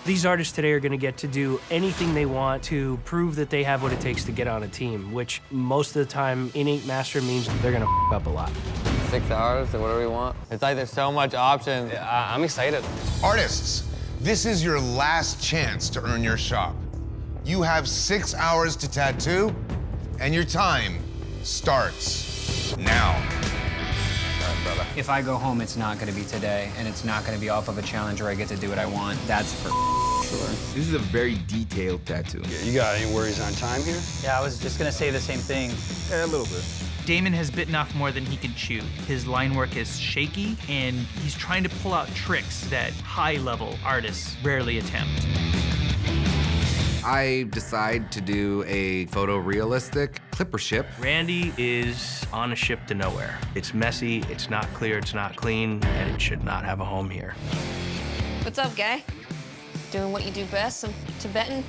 These artists today are gonna get to do anything they want to prove that they have what it takes to get on a team, which most of the time in Ink Master means they're gonna f up a lot. 6 hours or whatever we want. It's like there's so much options. I'm excited. Artists, this is your last chance to earn your shop. You have 6 hours to tattoo, and your time starts now. If I go home, it's not gonna be today, and it's not gonna be off of a challenge where I get to do what I want. That's for sure. This is a very detailed tattoo. Yeah, you got any worries on time here? Yeah, I was just gonna say the same thing. Yeah, a little bit. Damon has bitten off more than he can chew. His line work is shaky, and he's trying to pull out tricks that high-level artists rarely attempt. I decide to do a photorealistic clipper ship. Randy is on a ship to nowhere. It's messy, it's not clear, it's not clean, and it should not have a home here. What's up, guy? Doing what you do best, some Tibetan?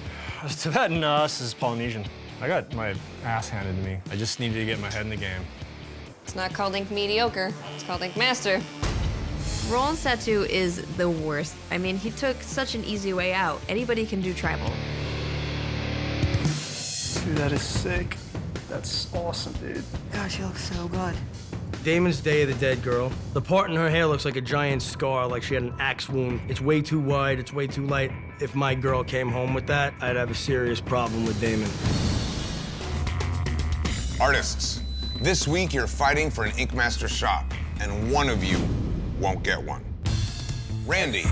Tibetan, this is Polynesian. I got my ass handed to me. I just needed to get my head in the game. It's not called Ink Mediocre, it's called Ink Master. Roland's tattoo is the worst. I mean, he took such an easy way out. Anybody can do tribal. Dude, that is sick. That's awesome, dude. Gosh, he looks so good. Damon's Day of the Dead girl. The part in her hair looks like a giant scar, like she had an axe wound. It's way too wide, it's way too light. If my girl came home with that, I'd have a serious problem with Damon. Artists, this week you're fighting for an Ink Master shop, and one of you won't get one. Randy,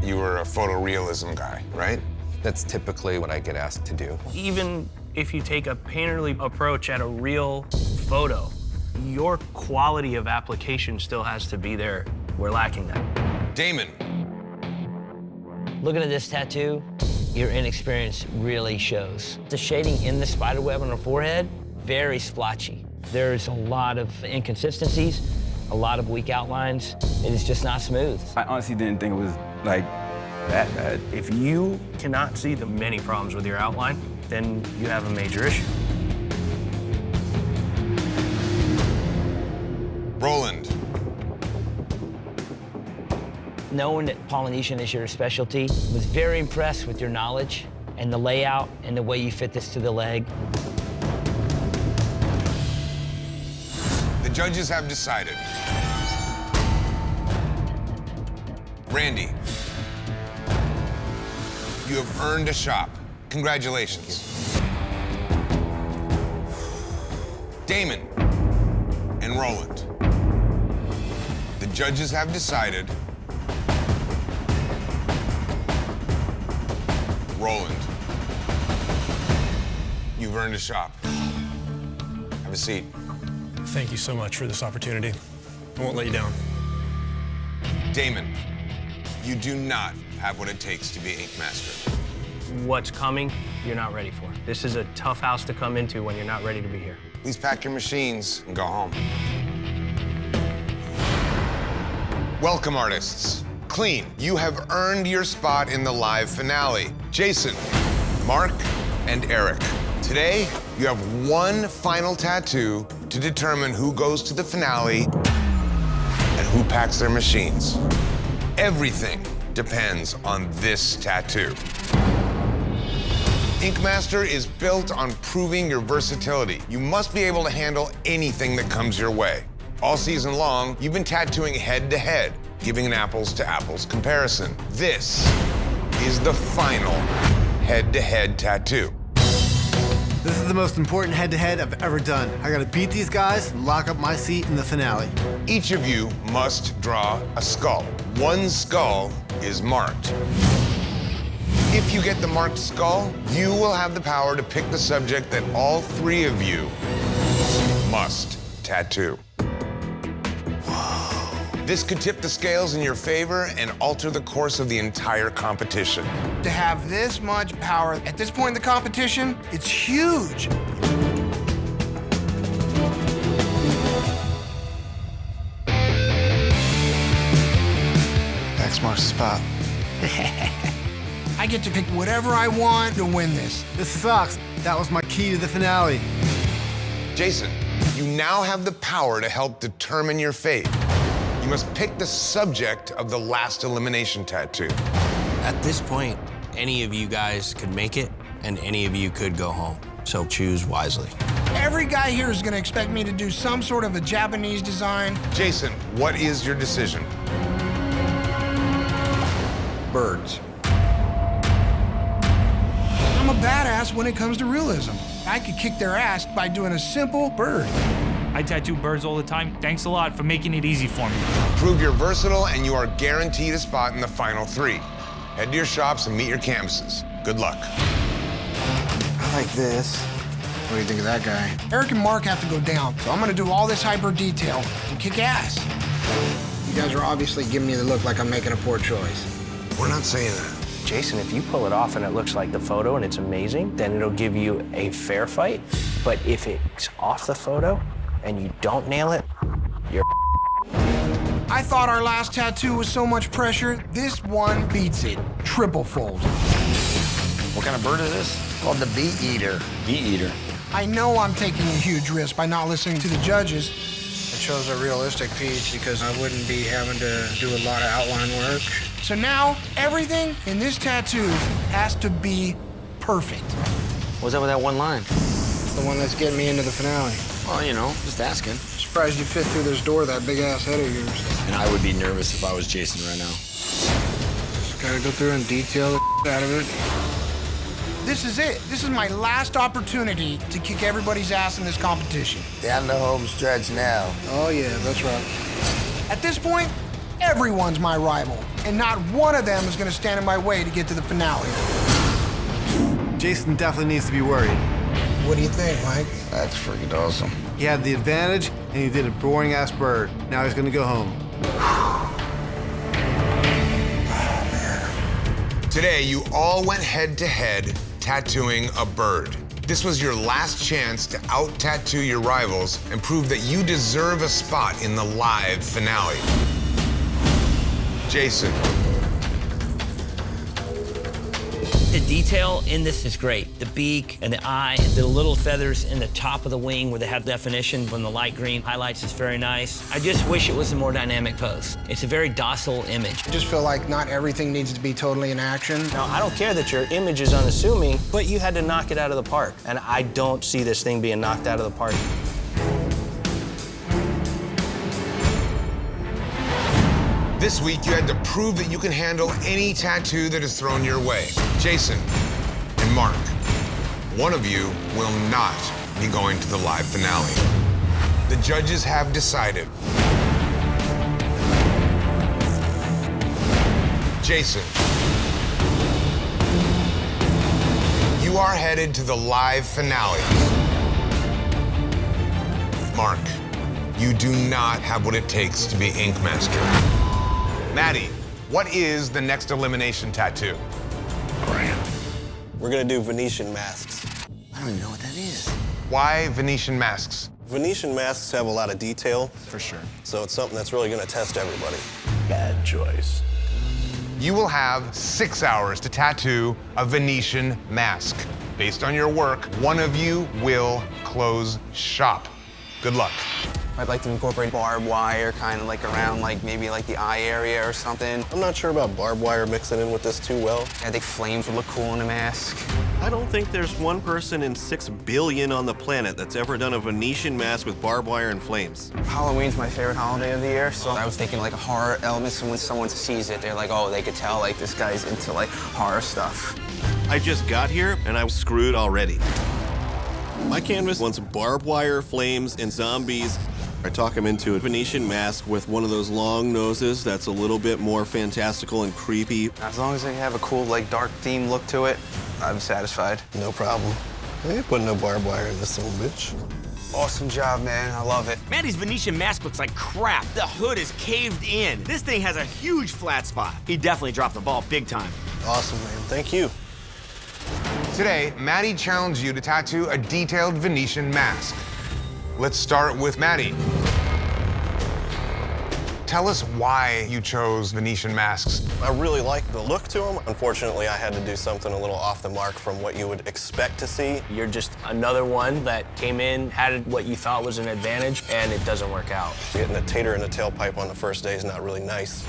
you were a photorealism guy, right? That's typically what I get asked to do. Even if you take a painterly approach at a real photo, your quality of application still has to be there. We're lacking that. Damon. Looking at this tattoo, your inexperience really shows. The shading in the spider web on her forehead, very splotchy. There's a lot of inconsistencies, a lot of weak outlines. It is just not smooth. I honestly didn't think it was like that bad. If you cannot see the many problems with your outline, then you have a major issue. Roland. Knowing that Polynesian is your specialty, was very impressed with your knowledge and the layout and the way you fit this to the leg. The judges have decided. Randy, you have earned a shop. Congratulations. Damon and Roland, the judges have decided. Roland, you've earned a shop. Have a seat. Thank you so much for this opportunity. I won't let you down. Damon, you do not have what it takes to be Ink Master. What's coming, you're not ready for. This is a tough house to come into when you're not ready to be here. Please pack your machines and go home. Welcome, artists. Clean, you have earned your spot in the live finale. Jason, Mark, and Eric. Today, you have one final tattoo to determine who goes to the finale and who packs their machines. Everything depends on this tattoo. Ink Master is built on proving your versatility. You must be able to handle anything that comes your way. All season long, you've been tattooing head-to-head, giving an apples-to-apples comparison. This is the final head-to-head tattoo. This is the most important head-to-head I've ever done. I gotta beat these guys and lock up my seat in the finale. Each of you must draw a skull. One skull is marked. If you get the marked skull, you will have the power to pick the subject that all three of you must tattoo. This could tip the scales in your favor and alter the course of the entire competition. To have this much power at this point in the competition, it's huge. X marks the spot. I get to pick whatever I want to win this. This sucks. That was my key to the finale. Jason, you now have the power to help determine your fate. You must pick the subject of the last elimination tattoo. At this point, any of you guys could make it, and any of you could go home. So choose wisely. Every guy here is gonna expect me to do some sort of a Japanese design. Jason, what is your decision? Birds. I'm a badass when it comes to realism. I could kick their ass by doing a simple bird. I tattoo birds all the time. Thanks a lot for making it easy for me. Prove you're versatile and you are guaranteed a spot in the final 3. Head to your shops and meet your canvases. Good luck. I like this. What do you think of that guy? Eric and Mark have to go down, so I'm gonna do all this hyper detail and kick ass. You guys are obviously giving me the look like I'm making a poor choice. We're not saying that. Jason, if you pull it off and it looks like the photo and it's amazing, then it'll give you a fair fight. But if it's off the photo and you don't nail it, you're I thought our last tattoo was so much pressure. This one beats it. Triple fold. What kind of bird is this? Called the bee eater. Bee eater. I know I'm taking a huge risk by not listening to the judges. It shows a realistic piece because I wouldn't be having to do a lot of outline work. So now, everything in this tattoo has to be perfect. What's up with that one line? The one that's getting me into the finale. Well, you know, just asking. Surprised you fit through this door, that big-ass head of yours. And I would be nervous if I was Jason right now. Just gotta go through and detail the out of it. This is it. This is my last opportunity to kick everybody's ass in this competition. Down the home stretch now. Oh, yeah, that's right. At this point, everyone's my rival, and not one of them is gonna stand in my way to get to the finale. Jason definitely needs to be worried. What do you think, Mike? That's freaking awesome. He had the advantage, and he did a boring-ass bird. Now he's gonna go home. Today, you all went head-to-head tattooing a bird. This was your last chance to out-tattoo your rivals and prove that you deserve a spot in the live finale. Jason. The detail in this is great. The beak and the eye, the little feathers in the top of the wing where they have definition from the light green highlights is very nice. I just wish it was a more dynamic pose. It's a very docile image. I just feel like not everything needs to be totally in action. Now, I don't care that your image is unassuming, but you had to knock it out of the park. And I don't see this thing being knocked out of the park. This week, you had to prove that you can handle any tattoo that is thrown your way. Jason and Mark, one of you will not be going to the live finale. The judges have decided. Jason, you are headed to the live finale. Mark, you do not have what it takes to be Ink Master. Maddie, what is the next elimination tattoo? We're gonna do Venetian masks. I don't even know what that is. Why Venetian masks? Venetian masks have a lot of detail. For sure. So it's something that's really gonna test everybody. Bad choice. You will have 6 hours to tattoo a Venetian mask. Based on your work, one of you will close shop. Good luck. I'd like to incorporate barbed wire kind of like around like maybe like the eye area or something. I'm not sure about barbed wire mixing in with this too well. I think flames would look cool in a mask. I don't think there's one person in 6 billion on the planet that's ever done a Venetian mask with barbed wire and flames. Halloween's my favorite holiday of the year, so I was thinking like a horror element, so when someone sees it, they're like, oh, they could tell like this guy's into like horror stuff. I just got here and I was screwed already. My canvas wants barbed wire, flames, and zombies. I talk him into a Venetian mask with one of those long noses that's a little bit more fantastical and creepy. As long as they have a cool like dark theme look to it, I'm satisfied. No problem. I ain't putting no barbed wire in this little bitch. Awesome job, man. I love it. Maddie's Venetian mask looks like crap. The hood is caved in. This thing has a huge flat spot. He definitely dropped the ball big time. Awesome, man. Thank you. Today, Maddie challenged you to tattoo a detailed Venetian mask. Let's start with Maddie. Tell us why you chose Venetian masks. I really like the look to them. Unfortunately, I had to do something a little off the mark from what you would expect to see. You're just another one that came in, had what you thought was an advantage, and it doesn't work out. Getting a tater in the tailpipe on the first day is not really nice.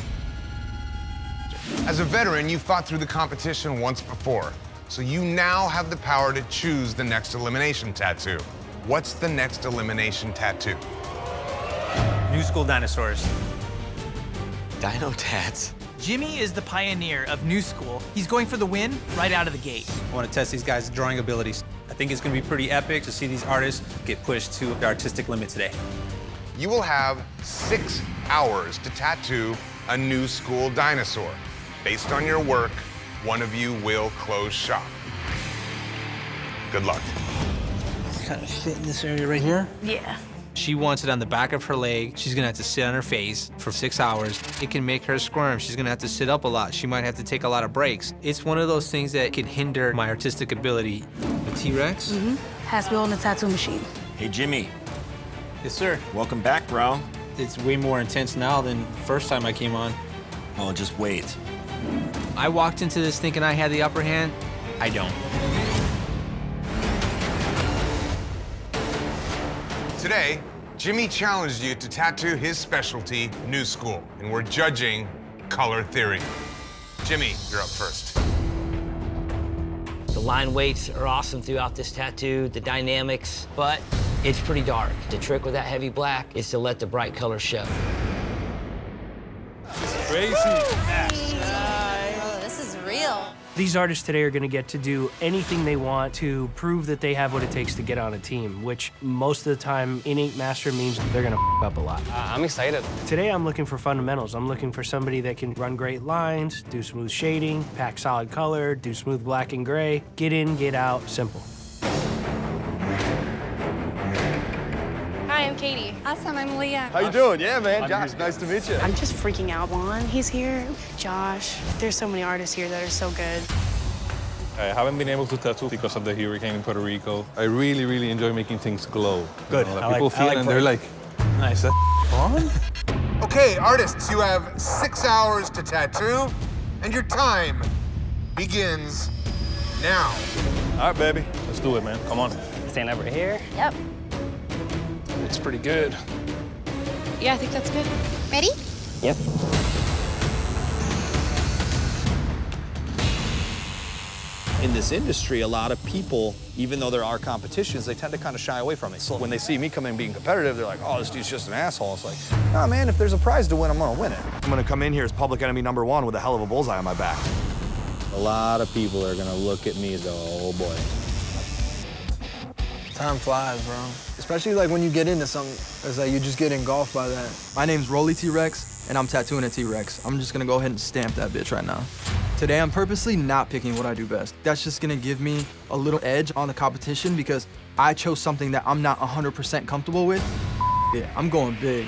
As a veteran, you fought through the competition once before, so you now have the power to choose the next elimination tattoo. What's the next elimination tattoo? New school dinosaurs. Dino tats. Jimmy is the pioneer of new school. He's going for the win right out of the gate. I want to test these guys' drawing abilities. I think it's going to be pretty epic to see these artists get pushed to the artistic limit today. You will have 6 hours to tattoo a new school dinosaur. Based on your work, one of you will close shop. Good luck. Kind of fit in this area right here. Yeah. She wants it on the back of her leg. She's gonna have to sit on her face for 6 hours. It can make her squirm. She's gonna have to sit up a lot. She might have to take a lot of breaks. It's one of those things that can hinder my artistic ability. The T-Rex? Has to be on the tattoo machine. Hey, Jimmy. Yes, sir. Welcome back, bro. It's way more intense now than the first time I came on. Oh, just wait. I walked into this thinking I had the upper hand. I don't. Today, Jimmy challenged you to tattoo his specialty, new school, and we're judging color theory. Jimmy, you're up first. The line weights are awesome throughout this tattoo, the dynamics, but it's pretty dark. The trick with that heavy black is to let the bright colors show. Crazy. Oh, this is real. These artists today are going to get to do anything they want to prove that they have what it takes to get on a team, which most of the time in Ink Master means they're going to up a lot. I'm excited. Today I'm looking for fundamentals. I'm looking for somebody that can run great lines, do smooth shading, pack solid color, do smooth black and gray, get in, get out, simple. Hi, I'm Katie. Awesome, I'm Leah. How you doing? Yeah, man. Josh, nice to meet you. I'm just freaking out. Juan, he's here. Josh. There's so many artists here that are so good. I haven't been able to tattoo because of the hurricane in Puerto Rico. I really, really enjoy making things glow. Good. You know, people feel it and they're like, nice, that's fun? Okay, artists, you have 6 hours to tattoo, and your time begins now. All right, baby. Let's do it, man. Come on. Stand over here. Yep. It's pretty good. Yeah, I think that's good. Ready? Yep. In this industry, a lot of people, even though there are competitions, they tend to kind of shy away from it. So when they see me come in being competitive, they're like, oh, this dude's just an asshole. It's like, nah, man, if there's a prize to win, I'm gonna win it. I'm gonna come in here as public enemy #1 with a hell of a bullseye on my back. A lot of people are gonna look at me and go, oh boy. Time flies, bro. Especially like when you get into something, it's like you just get engulfed by that. My name's Rolly T-Rex, and I'm tattooing a T-Rex. I'm just gonna go ahead and stamp that bitch right now. Today, I'm purposely not picking what I do best. That's just gonna give me a little edge on the competition because I chose something that I'm not 100% comfortable with. Yeah, I'm going big.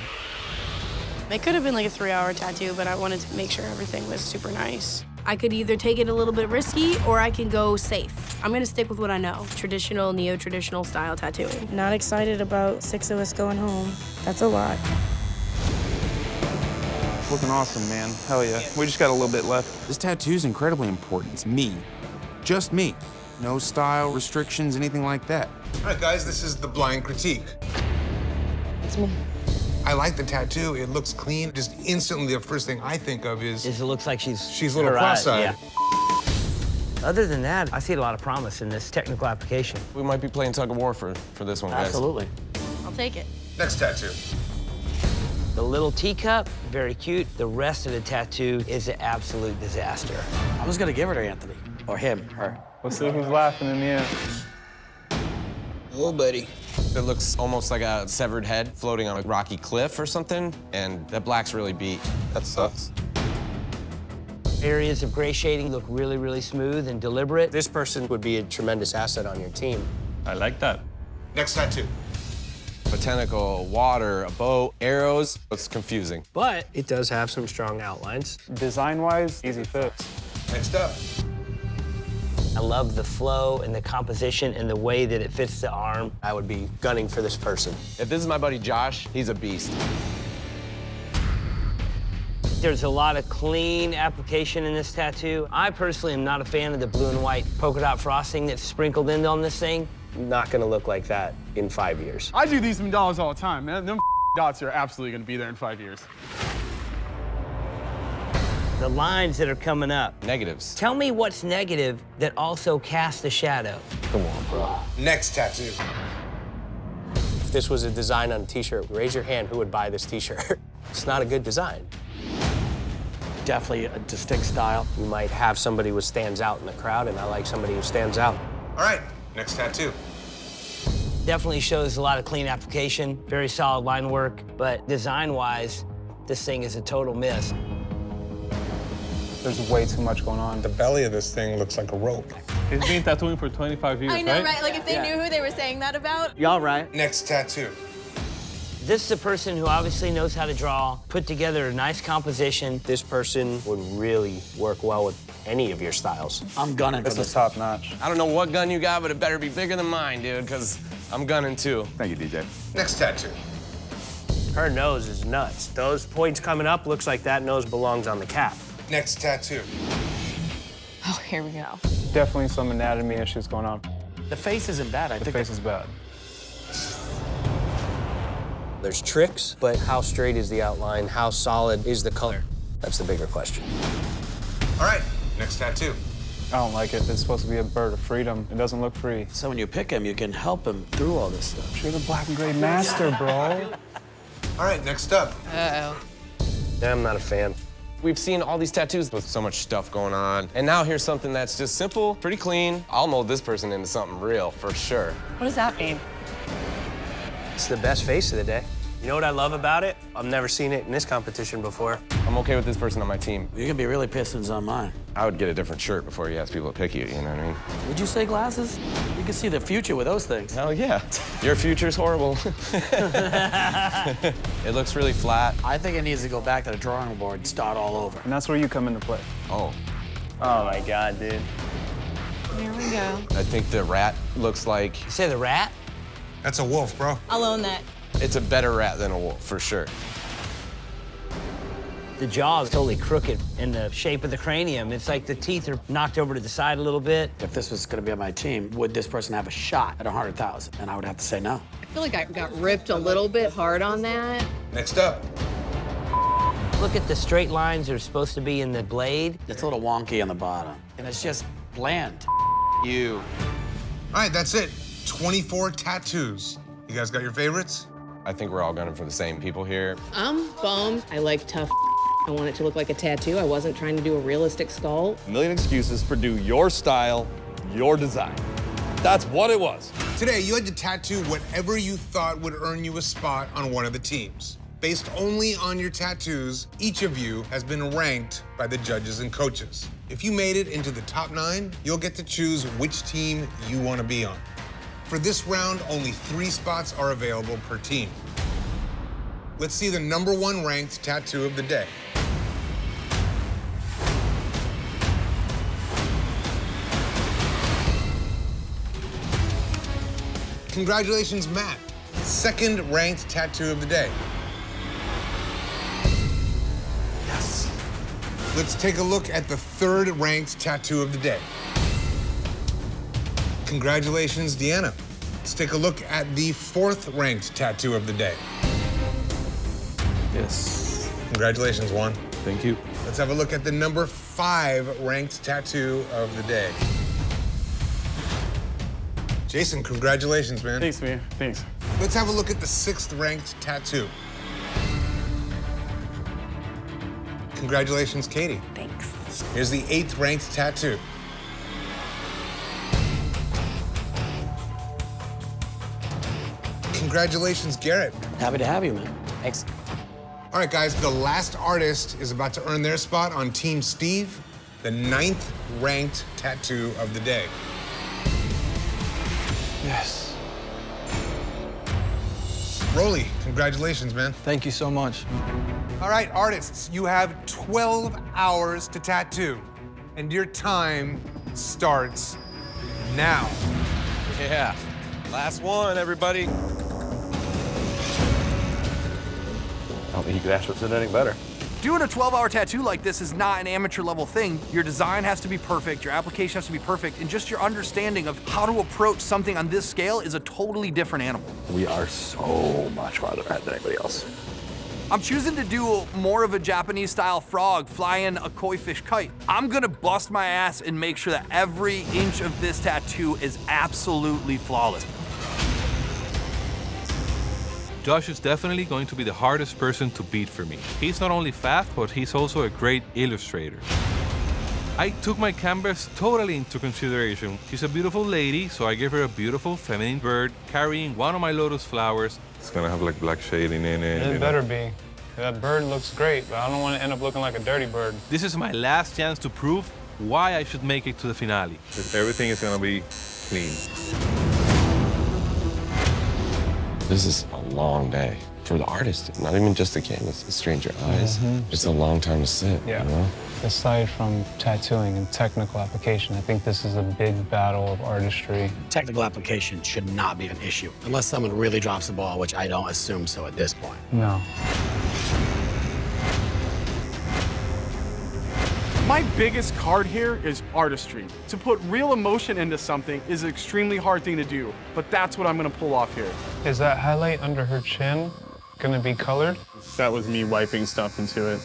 It could have been like a 3-hour tattoo, but I wanted to make sure everything was super nice. I could either take it a little bit risky or I can go safe. I'm gonna stick with what I know, traditional, neo-traditional style tattooing. Not excited about 6 of us going home. That's a lot. Looking awesome, man. Hell yeah. We just got a little bit left. This tattoo is incredibly important. It's me. Just me. No style restrictions, anything like that. All right, guys, this is the blind critique. It's me. I like the tattoo. It looks clean. Just instantly, the first thing I think of is It looks like she's a little cross-eyed. Yeah. Other than that, I see a lot of promise in this technical application. We might be playing tug of war for this one, guys. Absolutely. I'll take it. Next tattoo. The little teacup, very cute. The rest of the tattoo is an absolute disaster. I was gonna give her to Anthony. Or him, her. Let's see who's laughing in the end. Oh, buddy. It looks almost like a severed head floating on a rocky cliff or something, and that black's really beat. That sucks. Areas of gray shading look really, really smooth and deliberate. This person would be a tremendous asset on your team. I like that. Next tattoo. Botanical, water, a boat, arrows. It's confusing. But it does have some strong outlines. Design-wise, easy fits. Next up. I love the flow and the composition and the way that it fits the arm. I would be gunning for this person. If this is my buddy Josh, he's a beast. There's a lot of clean application in this tattoo. I personally am not a fan of the blue and white polka dot frosting that's sprinkled in on this thing. Not gonna look like that in 5 years. I do these mandalas all the time, man. Them dots are absolutely gonna be there in 5 years. The lines that are coming up. Negatives. Tell me what's negative that also casts a shadow. Come on, bro. Next tattoo. If this was a design on a t-shirt, raise your hand who would buy this t-shirt. It's not a good design. Definitely a distinct style. You might have somebody who stands out in the crowd, and I like somebody who stands out. All right, next tattoo. Definitely shows a lot of clean application, very solid line work, but design-wise, this thing is a total miss. There's way too much going on. The belly of this thing looks like a rope. He's been tattooing for 25 years, I know, right? Like if they knew who they were saying that about. Y'all right. Next tattoo. This is a person who obviously knows how to draw, put together a nice composition. This person would really work well with any of your styles. I'm gunning for this. Top notch. I don't know what gun you got, but it better be bigger than mine, dude, because I'm gunning too. Thank you, DJ. Next tattoo. Her nose is nuts. Those points coming up looks like that nose belongs on the cap. Next tattoo. Oh, here we go. Definitely some anatomy issues going on. The face isn't bad. I think The face is bad. there's tricks, but how straight is the outline? How solid is the color? That's the bigger question. All right, next tattoo. I don't like it. It's supposed to be a bird of freedom. It doesn't look free. So when you pick him, you can help him through all this stuff. You're the black and gray master, bro. All right, next up. Uh-oh. Yeah, I'm not a fan. We've seen all these tattoos with so much stuff going on, and now here's something that's just simple, pretty clean. I'll mold this person into something real, for sure. What does that mean? It's the best face of the day. You know what I love about it? I've never seen it in this competition before. I'm okay with this person on my team. You're gonna be really pissed on mine. I would get a different shirt before you ask people to pick you, you know what I mean? Would you say glasses? You can see the future with those things. Hell yeah. Your future's horrible. It looks really flat. I think it needs to go back to the drawing board and start all over. And that's where you come into play. Oh. Oh my God, dude. Here we go. I think the rat looks like... You say the rat? That's a wolf, bro. I'll own that. It's a better rat than a wolf, for sure. The jaw is totally crooked in the shape of the cranium. It's like the teeth are knocked over to the side a little bit. If this was gonna be on my team, would this person have a shot at 100,000? And I would have to say no. I feel like I got ripped a little bit hard on that. Next up. Look at the straight lines that are supposed to be in the blade. It's a little wonky on the bottom. And it's just bland. You. All right, that's it. 24 tattoos. You guys got your favorites? I think we're all gunning for the same people here. I'm bummed. I like tough. I want it to look like a tattoo. I wasn't trying to do a realistic skull. A million excuses for do your style, your design. That's what it was. Today, you had to tattoo whatever you thought would earn you a spot on one of the teams. Based only on your tattoos, each of you has been ranked by the judges and coaches. If you made it into the top 9, you'll get to choose which team you want to be on. For this round, only 3 spots are available per team. Let's see the #1 ranked tattoo of the day. Congratulations, Matt. 2nd ranked tattoo of the day. Yes. Let's take a look at the 3rd ranked tattoo of the day. Congratulations, Deanna. Let's take a look at the 4th ranked tattoo of the day. Yes. Congratulations, Juan. Thank you. Let's have a look at the number 5 ranked tattoo of the day. Jason, congratulations, man. Thanks, man. Thanks. Let's have a look at the 6th ranked tattoo. Congratulations, Katie. Thanks. Here's the 8th ranked tattoo. Congratulations, Garrett. Happy to have you, man. Thanks. All right, guys, the last artist is about to earn their spot on Team Steve, the 9th ranked tattoo of the day. Yes. Rolly, congratulations, man. Thank you so much. All right, artists, you have 12 hours to tattoo, and your time starts now. Yeah. Last one, everybody. I don't think you could ask for anything better. Doing a 12-hour tattoo like this is not an amateur level thing. Your design has to be perfect, your application has to be perfect, and just your understanding of how to approach something on this scale is a totally different animal. We are so much farther ahead than anybody else. I'm choosing to do more of a Japanese-style frog flying a koi fish kite. I'm gonna bust my ass and make sure that every inch of this tattoo is absolutely flawless. Josh is definitely going to be the hardest person to beat for me. He's not only fast, but he's also a great illustrator. I took my canvas totally into consideration. She's a beautiful lady, so I gave her a beautiful feminine bird carrying one of my lotus flowers. It's gonna have like black shading in it. It better be. That bird looks great, but I don't want to end up looking like a dirty bird. This is my last chance to prove why I should make it to the finale. Everything is gonna be clean. This is a long day for the artist, not even just the canvas, to strain your eyes. It's a long time to sit, Yeah. you know? Aside from tattooing and technical application, I think this is a big battle of artistry. Technical application should not be an issue, unless someone really drops the ball, which I don't assume so at this point. No. My biggest card here is artistry. To put real emotion into something is an extremely hard thing to do, but that's what I'm gonna pull off here. Is that highlight under her chin gonna be colored? That was me wiping stuff into it.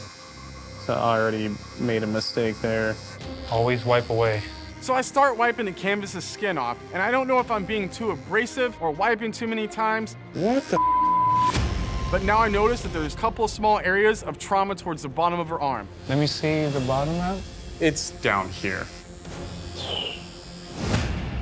So I already made a mistake there. Always wipe away. So I start wiping the canvas's skin off, and I don't know if I'm being too abrasive or wiping too many times. What the? But now I notice that there's a couple of small areas of trauma towards the bottom of her arm. Let me see the bottom out. It's down here.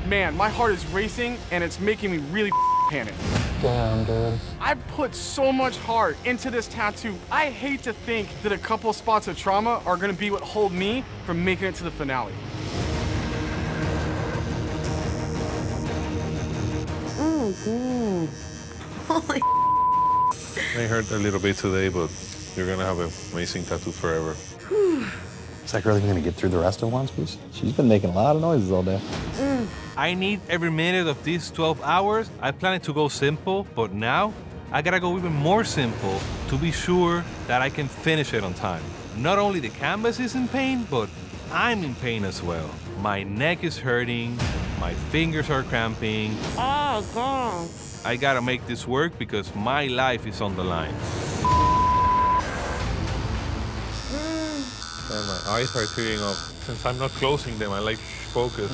Man, my heart is racing, and it's making me really panic. Damn, dude. I put so much heart into this tattoo. I hate to think that a couple spots of trauma are gonna be what hold me from making it to the finale. Oh, good. Holy May hurt a little bit today, but you're gonna have an amazing tattoo forever. Is that girl gonna get through the rest of One Piece? She's been making a lot of noises all day. I need every minute of these 12 hours. I planned to go simple, but now I gotta go even more simple to be sure that I can finish it on time. Not only the canvas is in pain, but I'm in pain as well. My neck is hurting, my fingers are cramping. Oh, God. I gotta make this work because my life is on the line. And my eyes are tearing up. Since I'm not closing them, I like focus.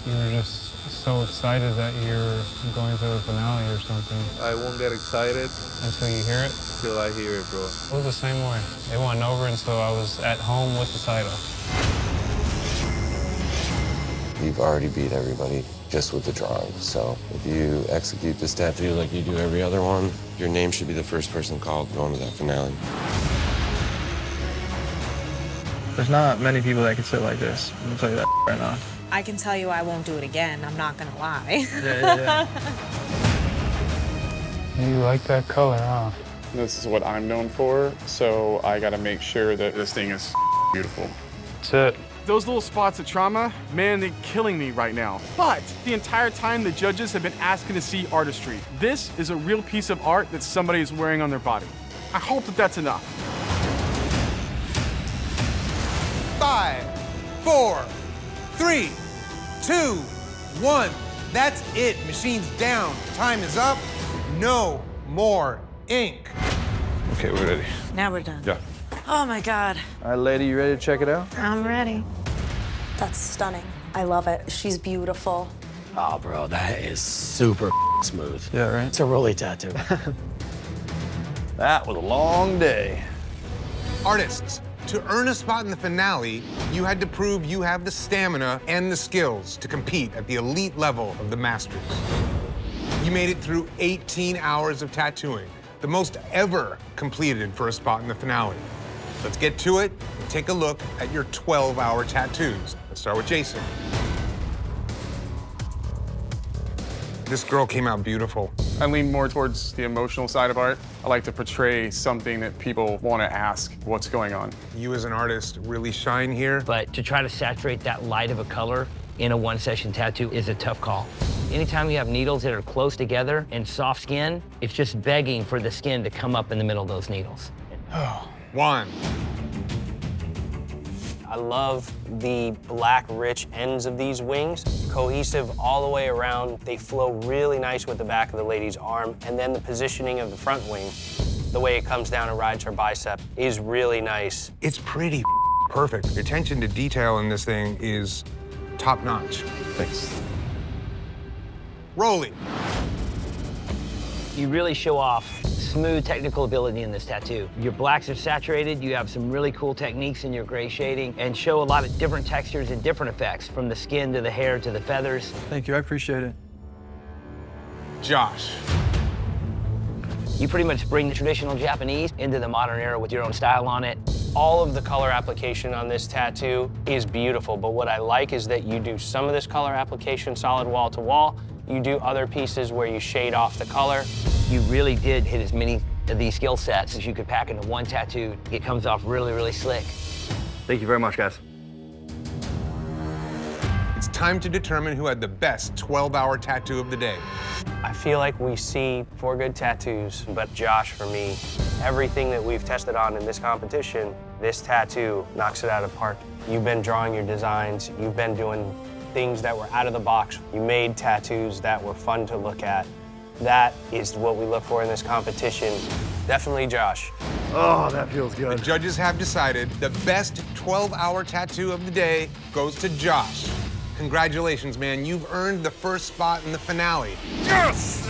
You're just so excited that you're going to the finale or something. I won't get excited until you hear it? Till I hear it, bro. It was the same way. It wasn't over until I was at home with the title. You've already beat everybody just with the drawing. So if you execute this tattoo like you do every other one, your name should be the first person called going to that finale. There's not many people that can sit like this. I'm gonna tell you that right now. I can tell you I won't do it again. I'm not gonna lie. Yeah. You like that color, huh? This is what I'm known for, so I gotta make sure that this thing is beautiful. That's it. Those little spots of trauma, man, they're killing me right now. But the entire time, the judges have been asking to see artistry. This is a real piece of art that somebody is wearing on their body. I hope that that's enough. 5, 4, 3, 2, 1. That's it. Machine's down. Time is up. No more ink. Okay, we're ready. Now we're done. Yeah. Oh my God. All right, lady, you ready to check it out? I'm ready. That's stunning. I love it. She's beautiful. Oh, bro, that is super smooth. Yeah, right? It's a rolly tattoo. That was a long day. Artists, to earn a spot in the finale, you had to prove you have the stamina and the skills to compete at the elite level of the Masters. You made it through 18 hours of tattooing, the most ever completed for a spot in the finale. Let's get to it and take a look at your 12-hour tattoos. Let's start with Jason. This girl came out beautiful. I lean more towards the emotional side of art. I like to portray something that people want to ask, what's going on? You as an artist really shine here. But to try to saturate that light of a color in a one-session tattoo is a tough call. Anytime you have needles that are close together and soft skin, it's just begging for the skin to come up in the middle of those needles. Juan. I love the black, rich ends of these wings, cohesive all the way around. They flow really nice with the back of the lady's arm, and then the positioning of the front wing. The way it comes down and rides her bicep is really nice. It's pretty perfect. The attention to detail in this thing is top notch. Thanks. Rolly. You really show off smooth technical ability in this tattoo. Your blacks are saturated, you have some really cool techniques in your gray shading, and show a lot of different textures and different effects, from the skin to the hair to the feathers. Thank you, I appreciate it. Josh. You pretty much bring the traditional Japanese into the modern era with your own style on it. All of the color application on this tattoo is beautiful, but what I like is that you do some of this color application solid wall to wall. You do other pieces where you shade off the color. You really did hit as many of these skill sets as you could pack into one tattoo. It comes off really, really slick. Thank you very much, guys. It's time to determine who had the best 12-hour tattoo of the day. I feel like we see 4 good tattoos, but Josh, for me, everything that we've tested on in this competition, this tattoo knocks it out of the park. You've been drawing your designs, you've been doing things that were out of the box. You made tattoos that were fun to look at. That is what we look for in this competition. Definitely Josh. Oh, that feels good. The judges have decided the best 12-hour tattoo of the day goes to Josh. Congratulations, man. You've earned the first spot in the finale. Yes!